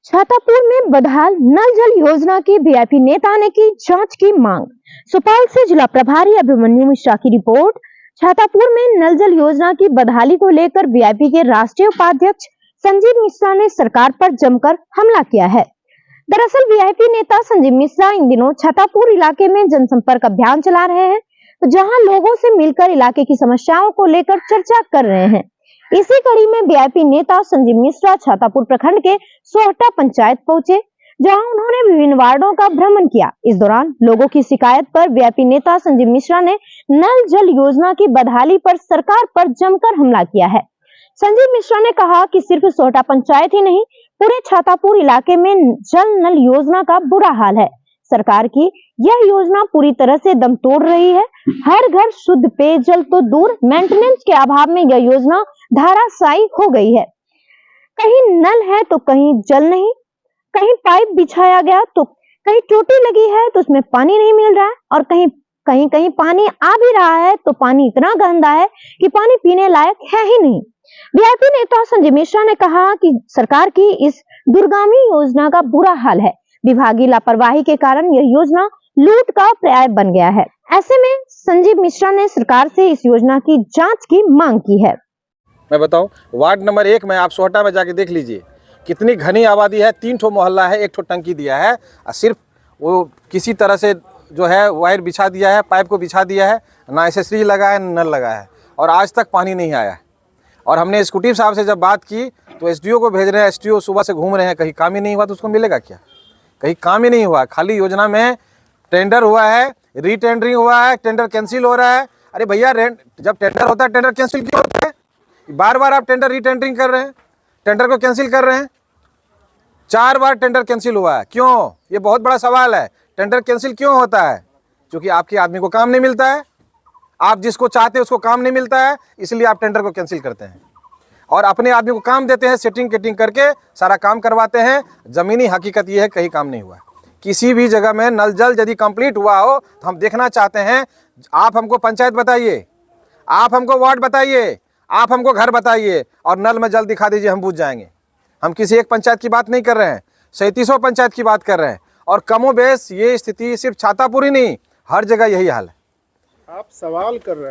छातापुर में बदहाल नल जल योजना के वीआईपी नेता ने की जांच की मांग। सुपौल से जिला प्रभारी अभिमन्यु मिश्रा की रिपोर्ट। छातापुर में नल जल योजना की बदहाली को लेकर वीआईपी के राष्ट्रीय उपाध्यक्ष संजीव मिश्रा ने सरकार पर जमकर हमला किया है। दरअसल वीआईपी नेता संजीव मिश्रा इन दिनों छातापुर इलाके में जनसंपर्क अभियान चला रहे हैं, जहां लोगों से मिलकर इलाके की समस्याओं को लेकर चर्चा कर रहे हैं। इसी कड़ी में वीआईपी नेता संजीव मिश्रा छातापुर प्रखंड के सोहटा पंचायत पहुंचे, जहां उन्होंने विभिन्न वार्डों का भ्रमण किया। इस दौरान लोगों की शिकायत पर वीआईपी नेता संजीव मिश्रा ने नल जल योजना की बदहाली पर सरकार पर जमकर हमला किया है। संजीव मिश्रा ने कहा कि सिर्फ सोहटा पंचायत ही नहीं, पूरे छातापुर इलाके में जल नल योजना का बुरा हाल है। सरकार की यह योजना पूरी तरह से दम तोड़ रही है। हर घर शुद्ध पेयजल तो दूर, मेंटेनेंस के अभाव में यह योजना धाराशायी हो गई है। कहीं नल है तो कहीं जल नहीं, कहीं पाइप बिछाया गया तो कहीं टोटी लगी है तो उसमें पानी नहीं मिल रहा है, और कहीं पानी आ भी रहा है तो पानी इतना गंदा है कि पानी पीने लायक है ही नहीं। वीआईपी नेता संजय मिश्रा ने कहा कि सरकार की इस दूरगामी योजना का बुरा हाल है। विभागीय लापरवाही के कारण यह योजना लूट का पर्याय बन गया है। ऐसे में संजीव मिश्रा ने सरकार से इस योजना की जांच की मांग की है। मैं बताऊं, वार्ड नंबर 1 में आप सोहटा में जाके देख लीजिए कितनी घनी आबादी है। 3 ठो मोहल्ला है, 1 ठो टंकी दिया है, सिर्फ वो किसी तरह से जो है वायर बिछा दिया है, पाइप को बिछा दिया है, ना एसेसरी लगा है, नल लगा है, और आज तक पानी नहीं आया है। और हमने एग्जीक्यूटिव साहब से जब बात की तो एसडीओ को भेज रहे हैं, एसडीओ सुबह से घूम रहे हैं, कहीं काम ही नहीं हुआ तो उसको मिलेगा क्या? कहीं काम ही नहीं हुआ। खाली योजना में टेंडर हुआ है, रीटेंडरिंग हुआ है, टेंडर कैंसिल हो रहा है। अरे भैया, जब टेंडर होता है टेंडर कैंसिल क्यों होता है? बार बार आप टेंडर रीटेंडरिंग कर रहे हैं, टेंडर को कैंसिल कर रहे हैं। 4 बार टेंडर कैंसिल हुआ है, क्यों? ये बहुत बड़ा सवाल है। टेंडर कैंसिल क्यों होता है? क्योंकि आपके आदमी को काम नहीं मिलता है। आप जिसको चाहते हैं उसको काम नहीं मिलता है, इसलिए आप टेंडर को कैंसिल करते हैं और अपने आदमी को काम देते हैं, सेटिंग केटिंग करके सारा काम करवाते हैं। ज़मीनी हकीकत ये है, कहीं काम नहीं हुआ। किसी भी जगह में नल जल यदि कंप्लीट हुआ हो तो हम देखना चाहते हैं। आप हमको पंचायत बताइए, आप हमको वार्ड बताइए, आप हमको घर बताइए और नल में जल दिखा दीजिए, हम बूझ जाएंगे। हम किसी एक पंचायत की बात नहीं कर रहे हैं, 3700 पंचायत की बात कर रहे हैं। और कमोबेश ये स्थिति सिर्फ छातापुर ही नहीं, हर जगह यही हाल है। आप सवाल कर रहे हैं।